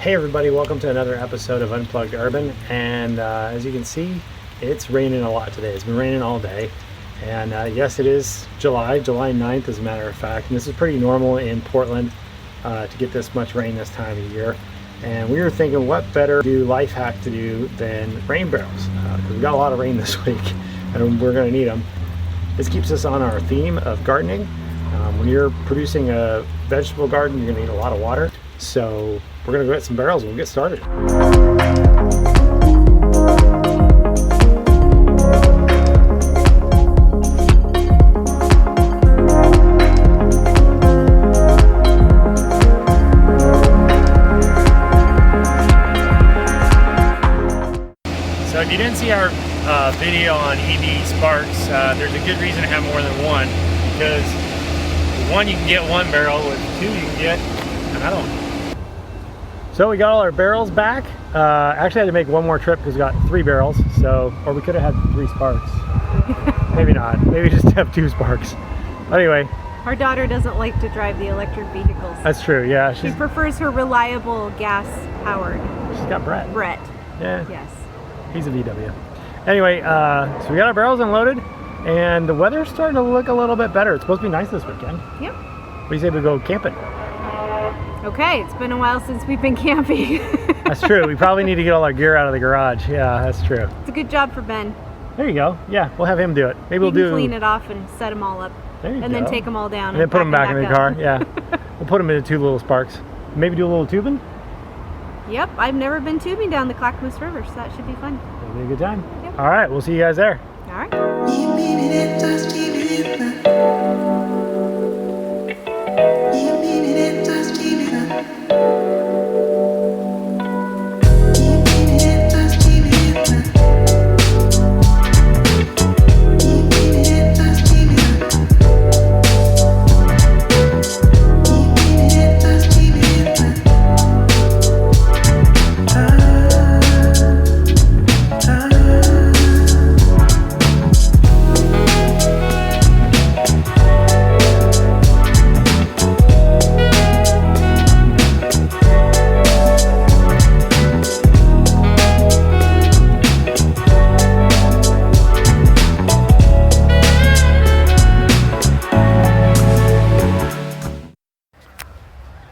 Hey everybody, welcome to another episode of Unplugged Urban. And as you can see, it's raining a lot today. It's been raining all day. And yes, it is July 9th as a matter of fact. And this is pretty normal in Portland to get this much rain this time of year. And we were thinking what better life hack to do than rain barrels. Because we got a lot of rain this week and we're going to need them. This keeps us on our theme of gardening. When you're producing a vegetable garden, you're going to need a lot of water. So we're going to go get some barrels and we'll get started. So if you didn't see our video on EV sparks, there's a good reason to have more than one, because one you can get one barrel, with two you can get another one. So we got all our barrels back. Actually had to make one more trip because we got 3 barrels, so, or we could have had 3 sparks. Maybe not, maybe just have 2 sparks. Anyway. Our daughter doesn't like to drive the electric vehicles. That's true, yeah. She prefers her reliable gas powered. She's got Brett. Brett. Yeah. Yes. He's a VW. Anyway, so we got our barrels unloaded and the weather's starting to look a little bit better. It's supposed to be nice this weekend. Yep. What do you say we go camping? Okay, it's been a while since we've been camping. That's true. We probably need to get all our gear out of the garage. Yeah, that's true. It's a good job for Ben. There you go. Yeah, we'll have him do it. Maybe we'll clean it off and set them all up. There you go. And then take them all down. And then put them back in the car. Yeah. We'll put them into 2 little sparks. Maybe do a little tubing. Yep, I've never been tubing down the Clackamas River, so that should be fun. It'll be a good time. Yep. All right, we'll see you guys there. All right.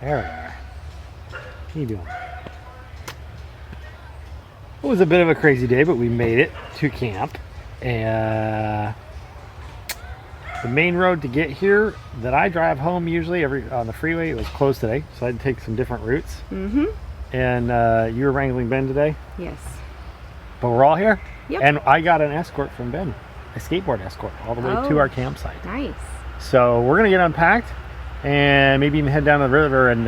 There we are. How you doing? It was a bit of a crazy day, but we made it to camp. And the main road to get here that I drive home usually on the freeway, it was closed today, so I had to take some different routes. Mm-hmm. And you were wrangling Ben today? Yes. But we're all here? Yep. And I got an escort from Ben, a skateboard escort, all the way to our campsite. Nice. So we're going to get unpacked and maybe even head down to the river and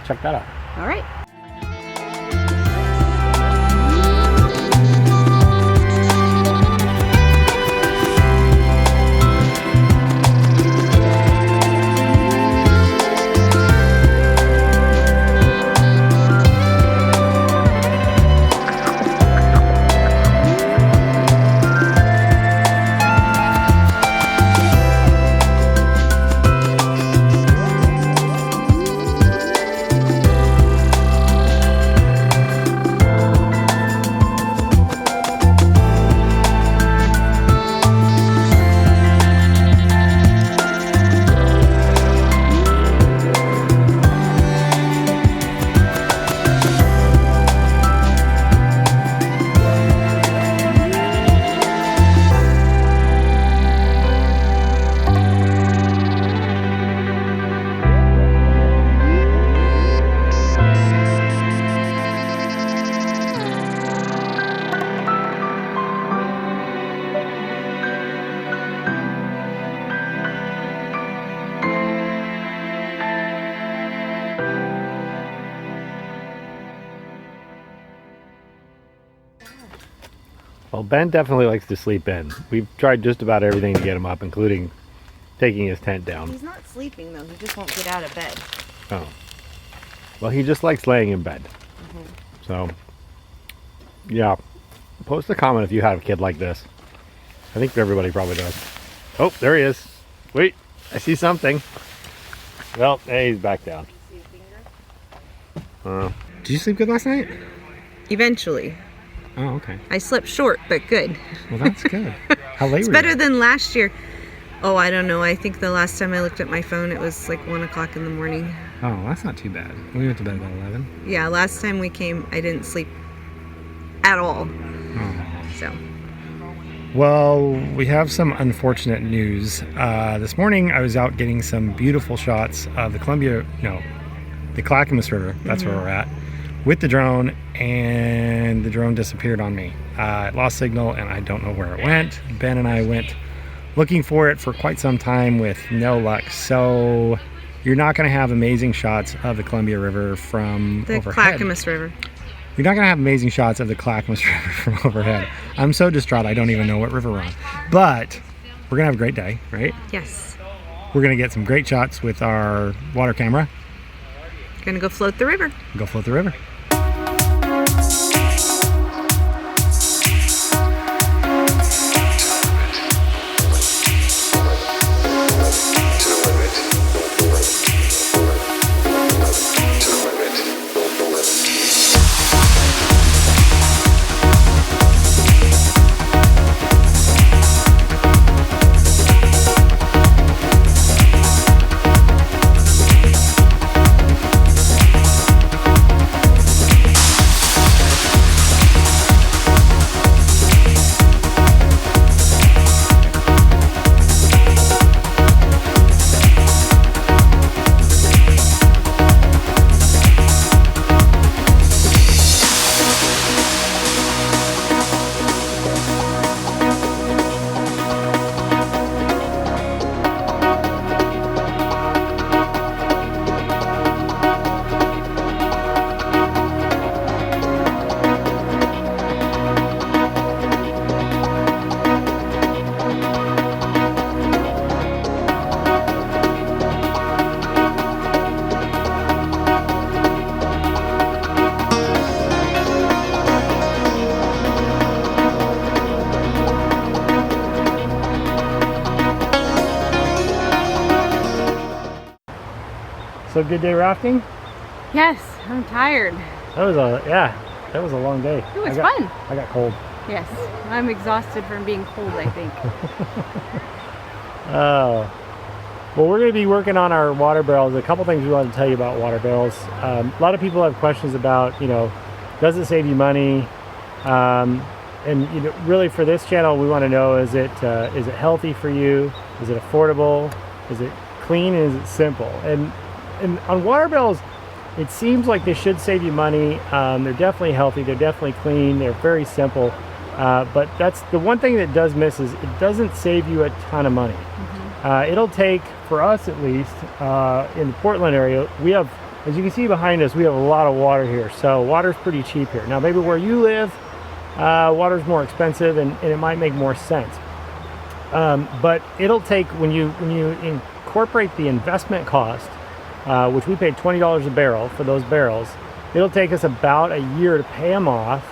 check that out. All right. Well, Ben definitely likes to sleep in. We've tried just about everything to get him up, including taking his tent down. He's not sleeping though, he just won't get out of bed. Oh. Well, he just likes laying in bed. So, yeah. Post a comment if you have a kid like this. I think everybody probably does. Oh, there he is. Wait, I see something. Well, hey, he's back down. Do Did you sleep good last night? Eventually. Oh, okay. I slept short, but good. Well, that's good. How late It's were better you? than last year. Oh, I don't know. I think the last time I looked at my phone, it was like 1 o'clock in the morning. Oh, that's not too bad. We went to bed about 11. Yeah, last time we came, I didn't sleep at all. Oh. So. Well, we have some unfortunate news. This morning I was out getting some beautiful shots of the Clackamas River, that's where we're at, with the drone, and the drone disappeared on me. It lost signal and I don't know where it went. Ben and I went looking for it for quite some time with no luck. So you're not going to have amazing shots of the Columbia River from The overhead. Clackamas River. You're not going to have amazing shots of the Clackamas River from overhead. I'm so distraught I don't even know what river we're on. But we're going to have a great day, right? Yes. We're going to get some great shots with our water camera. Gonna go float the river. Go float the river. So good day rafting? Yes, I'm tired. That was a long day. It was fun. I got cold. Yes, I'm exhausted from being cold, I think. Oh. Well, we're going to be working on our water barrels. A couple things we want to tell you about water barrels. A lot of people have questions about, does it save you money? And really for this channel, we want to know, is it healthy for you? Is it affordable? Is it clean? Is it simple? And on water barrels, it seems like they should save you money. They're definitely healthy. They're definitely clean. They're very simple. But that's the one thing that does miss is it doesn't save you a ton of money. It'll take, for us at least, in the Portland area, we have, as you can see behind us, we have a lot of water here. So water's pretty cheap here. Now maybe where you live, water's more expensive and it might make more sense. But it'll take, when you incorporate the investment cost, which we paid $20 a barrel for those barrels, it'll take us about a year to pay them off.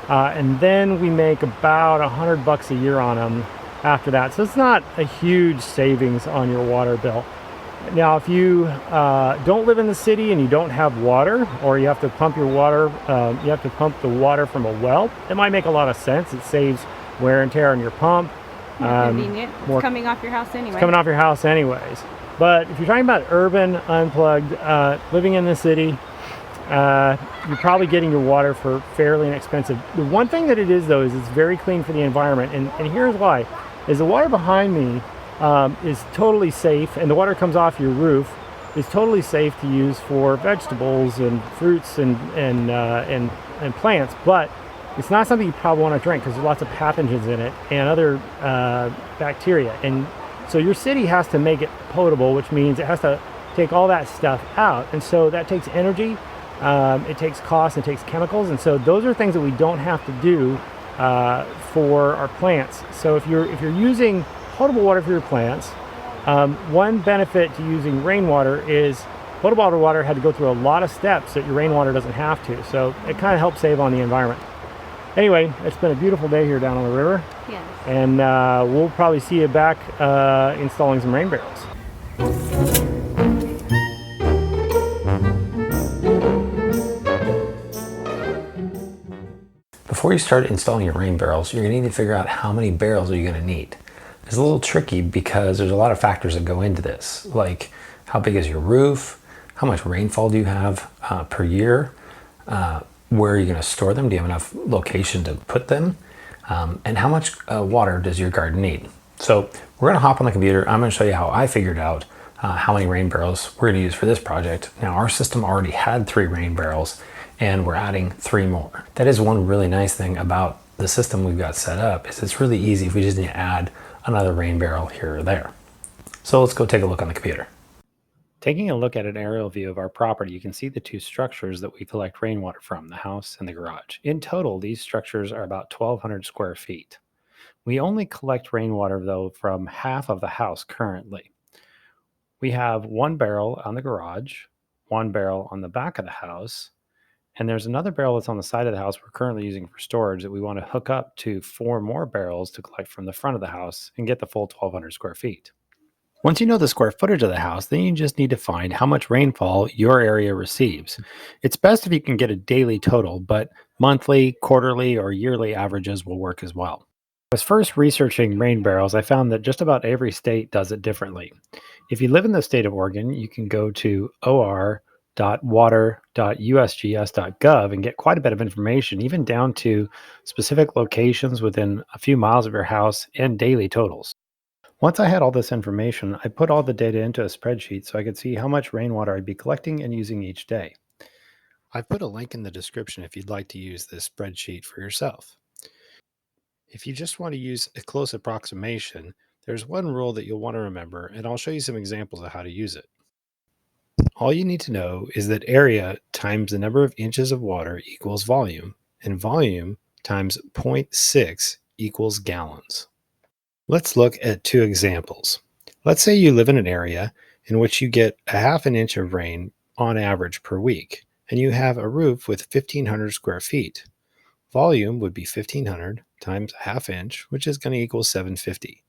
And then we make about $100 a year on them after that. So it's not a huge savings on your water bill. Now, if you don't live in the city and you don't have water, or you have to pump your water, you have to pump the water from a well, it might make a lot of sense. It saves wear and tear on your pump. More convenient. It's coming off your house anyway. It's coming off your house anyways. But if you're talking about urban, unplugged, living in the city, you're probably getting your water for fairly inexpensive. The one thing that it is, though, is it's very clean for the environment. And here's why. Is the water behind me is totally safe, and the water comes off your roof, is totally safe to use for vegetables and fruits and plants. But it's not something you probably want to drink because there's lots of pathogens in it and other bacteria. And so your city has to make it potable, which means it has to take all that stuff out. And so that takes energy, it takes cost, it takes chemicals. And so those are things that we don't have to do for our plants. So if you're using potable water for your plants, one benefit to using rainwater is potable water had to go through a lot of steps that your rainwater doesn't have to. So it kind of helps save on the environment. Anyway, it's been a beautiful day here down on the river. Yes. And we'll probably see you back installing some rain barrels. before you start installing your rain barrels, you're gonna need to figure out how many barrels are you gonna need. It's a little tricky because there's a lot of factors that go into this, like how big is your roof, how much rainfall do you have per year, where are you gonna store them, do you have enough location to put them, and how much water does your garden need. So we're gonna hop on the computer. I'm gonna show you how I figured out how many rain barrels we're gonna use for this project. Now our system already had 3 rain barrels and we're adding 3 more. That is one really nice thing about the system we've got set up, is it's really easy if we just need to add another rain barrel here or there. So let's go take a look on the computer. Taking a look at an aerial view of our property, you can see the 2 structures that we collect rainwater from, the house and the garage. In total, these structures are about 1,200 square feet. We only collect rainwater, though, from half of the house currently. We have 1 barrel on the garage, 1 barrel on the back of the house, and there's another barrel that's on the side of the house we're currently using for storage that we want to hook up to 4 more barrels to collect from the front of the house and get the full 1,200 square feet. Once you know the square footage of the house, then you just need to find how much rainfall your area receives. It's best if you can get a daily total, but monthly, quarterly, or yearly averages will work as well. When I was first researching rain barrels, I found that just about every state does it differently. If you live in the state of Oregon, you can go to or.water.usgs.gov and get quite a bit of information, even down to specific locations within a few miles of your house and daily totals. Once I had all this information, I put all the data into a spreadsheet so I could see how much rainwater I'd be collecting and using each day. I've put a link in the description if you'd like to use this spreadsheet for yourself. If you just want to use a close approximation, there's one rule that you'll want to remember, and I'll show you some examples of how to use it. All you need to know is that area times the number of inches of water equals volume, and volume times 0.6 equals gallons. Let's look at 2 examples. Let's say you live in an area in which you get a half an inch of rain on average per week, and you have a roof with 1,500 square feet. Volume would be 1,500 times a half inch, which is going to equal 750.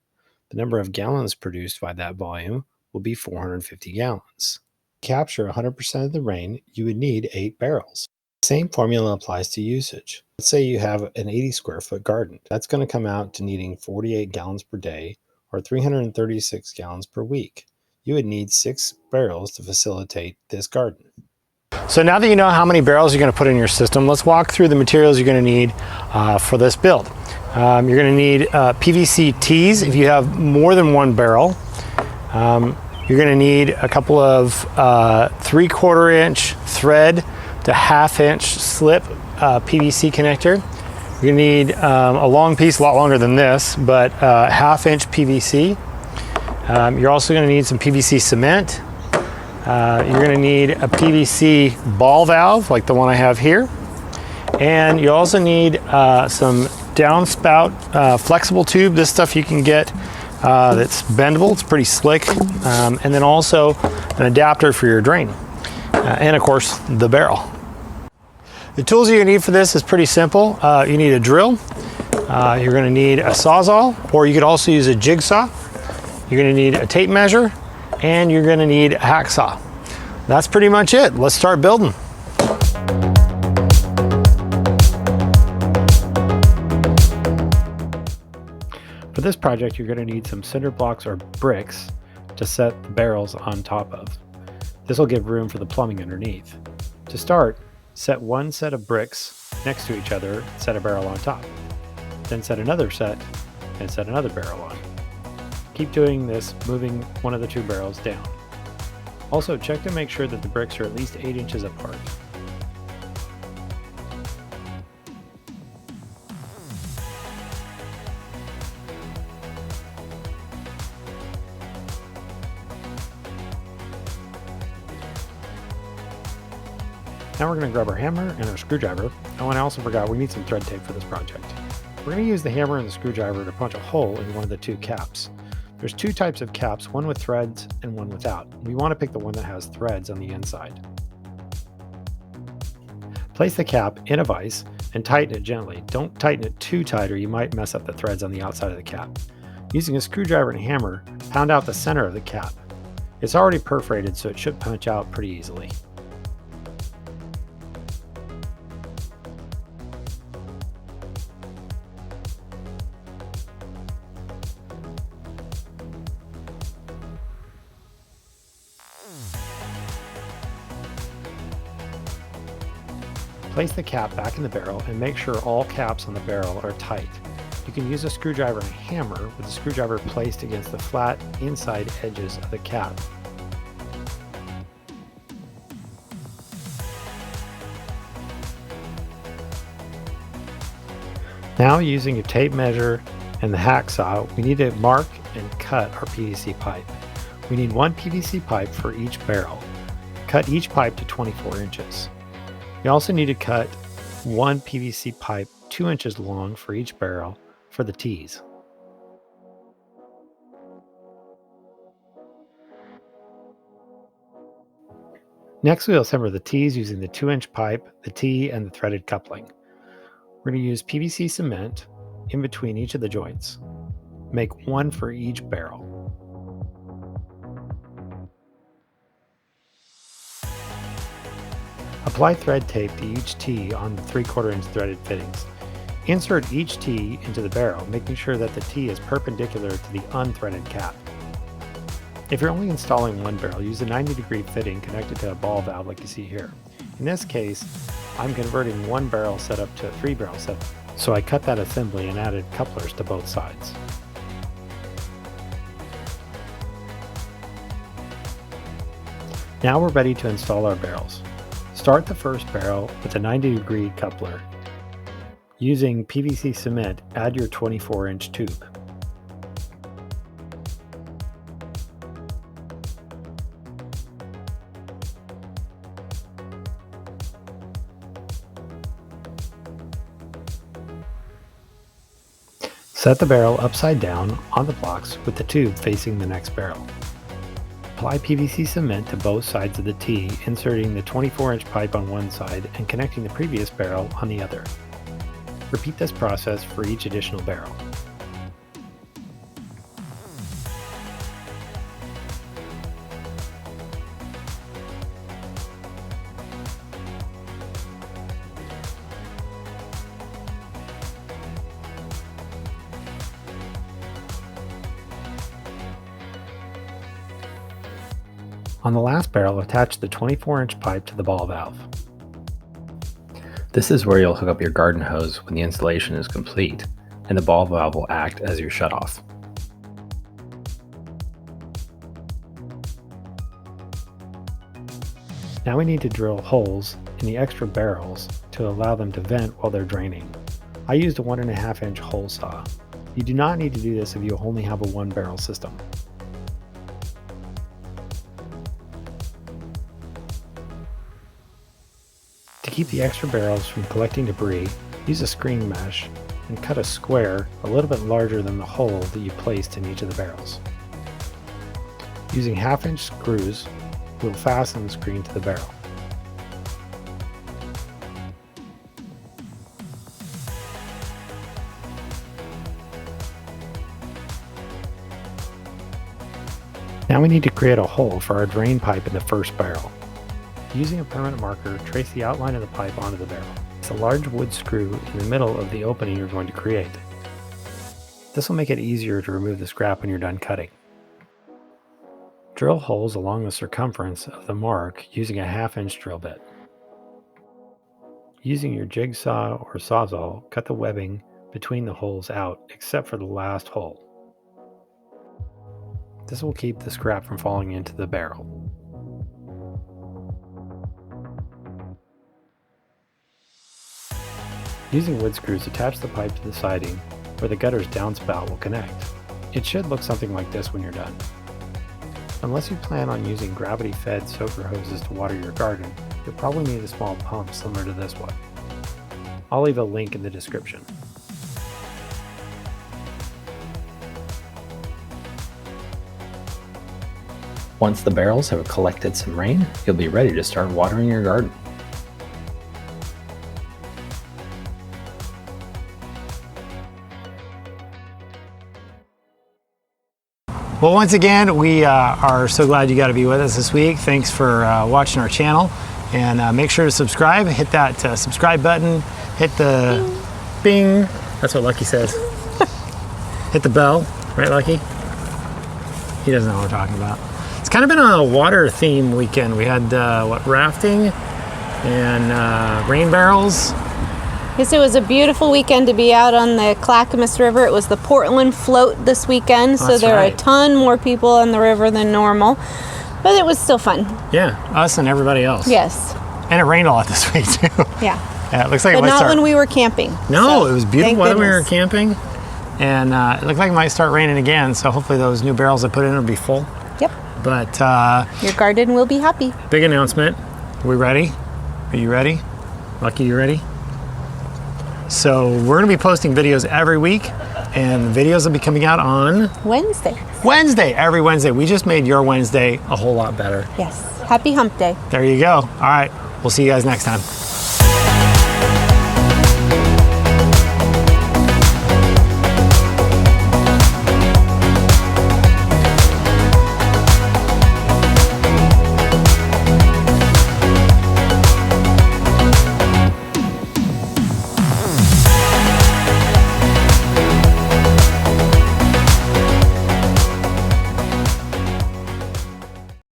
The number of gallons produced by that volume will be 450 gallons. To capture 100% of the rain, you would need 8 barrels. The same formula applies to usage. Let's say you have an 80 square foot garden. That's going to come out to needing 48 gallons per day or 336 gallons per week. You would need 6 barrels to facilitate this garden. So now that you know how many barrels you're going to put in your system, let's walk through the materials you're going to need for this build. You're going to need PVC tees if you have more than 1 barrel. You're going to need a couple of 3/4 inch thread to 1/2 inch slip PVC connector. You're going to need a long piece, a lot longer than this, but 1/2 inch PVC. You're also going to need some PVC cement. You're going to need a PVC ball valve like the one I have here. And you also need some downspout flexible tube. This stuff you can get that's bendable. It's pretty slick. And then also an adapter for your drain. And of course, the barrel. The tools you're going to need for this is pretty simple. You need a drill. You're going to need a sawzall, or you could also use a jigsaw. You're going to need a tape measure, and you're going to need a hacksaw. That's pretty much it. Let's start building. For this project, you're going to need some cinder blocks or bricks to set the barrels on top of. This will give room for the plumbing underneath. To start, set 1 set of bricks next to each other, set a barrel on top. Then set another set and set another barrel on. Keep doing this, moving one of the 2 barrels down. Also, check to make sure that the bricks are at least 8 inches apart. Now we're going to grab our hammer and our screwdriver. Oh, and I also forgot, we need some thread tape for this project. We're going to use the hammer and the screwdriver to punch a hole in one of the 2 caps. There's 2 types of caps, one with threads and one without. We want to pick the one that has threads on the inside. Place the cap in a vise and tighten it gently. Don't tighten it too tight or you might mess up the threads on the outside of the cap. Using a screwdriver and hammer, pound out the center of the cap. It's already perforated, so it should punch out pretty easily. Place the cap back in the barrel and make sure all caps on the barrel are tight. You can use a screwdriver and hammer with the screwdriver placed against the flat inside edges of the cap. Now, using your tape measure and the hacksaw, we need to mark and cut our PVC pipe. We need one PVC pipe for each barrel. Cut each pipe to 24 inches. You also need to cut one PVC pipe 2 inches long for each barrel for the T's. Next, we'll assemble the T's using the 2-inch pipe, the T, and the threaded coupling. We're going to use PVC cement in between each of the joints. Make one for each barrel. Apply thread tape to each T on the 3/4 inch threaded fittings. Insert each T into the barrel, making sure that the T is perpendicular to the unthreaded cap. If you're only installing one barrel, use a 90-degree fitting connected to a ball valve like you see here. In this case, I'm converting one barrel setup to a 3-barrel setup, so I cut that assembly and added couplers to both sides. Now we're ready to install our barrels. Start the first barrel with a 90-degree coupler. Using PVC cement, add your 24-inch tube. Set the barrel upside down on the blocks with the tube facing the next barrel. Apply PVC cement to both sides of the T, inserting the 24-inch pipe on one side and connecting the previous barrel on the other. Repeat this process for each additional barrel. On the last barrel, attach the 24-inch pipe to the ball valve. This is where you'll hook up your garden hose when the installation is complete, and the ball valve will act as your shutoff. Now we need to drill holes in the extra barrels to allow them to vent while they're draining. I used a 1.5-inch hole saw. You do not need to do this if you only have a 1-barrel system. To keep the extra barrels from collecting debris, use a screen mesh and cut a square a little bit larger than the hole that you placed in each of the barrels. Using 1/2-inch screws, we'll fasten the screen to the barrel. Now we need to create a hole for our drain pipe in the first barrel. Using a permanent marker, trace the outline of the pipe onto the barrel. Place a large wood screw in the middle of the opening you're going to create. This will make it easier to remove the scrap when you're done cutting. Drill holes along the circumference of the mark using a 1/2-inch drill bit. Using your jigsaw or sawzall, cut the webbing between the holes out except for the last hole. This will keep the scrap from falling into the barrel. Using wood screws, attach the pipe to the siding where the gutter's downspout will connect. It should look something like this when you're done. Unless you plan on using gravity-fed soaker hoses to water your garden, you'll probably need a small pump similar to this one. I'll leave a link in the description. Once the barrels have collected some rain, you'll be ready to start watering your garden. Well, once again, we are so glad you got to be with us this week. Thanks for watching our channel, and make sure to subscribe. Hit that subscribe button. Hit the bing. That's what Lucky says. Hit the bell, right, Lucky? He doesn't know what we're talking about. It's kind of been a water theme weekend. We had rafting, and rain barrels. Yes, it was a beautiful weekend to be out on the Clackamas River. It was the Portland float this weekend, so That's there are a right. ton more people on the river than normal. But it was still fun. Yeah, us and everybody else. Yes. And it rained a lot this week too. Yeah. Yeah, it looks like But it might not start. when we were camping. No, So, it was beautiful thank weather when we were goodness. camping, and it looked like it might start raining again. So hopefully those new barrels I put in will be full. Yep. But Your garden will be happy. big announcement. Are we ready? Are you ready? Lucky, you ready? So we're going to be posting videos every week, and the videos will be coming out on Wednesday. every Wednesday. We just made your Wednesday a whole lot better. Yes. Happy hump day. There you go. All right. We'll see you guys next time.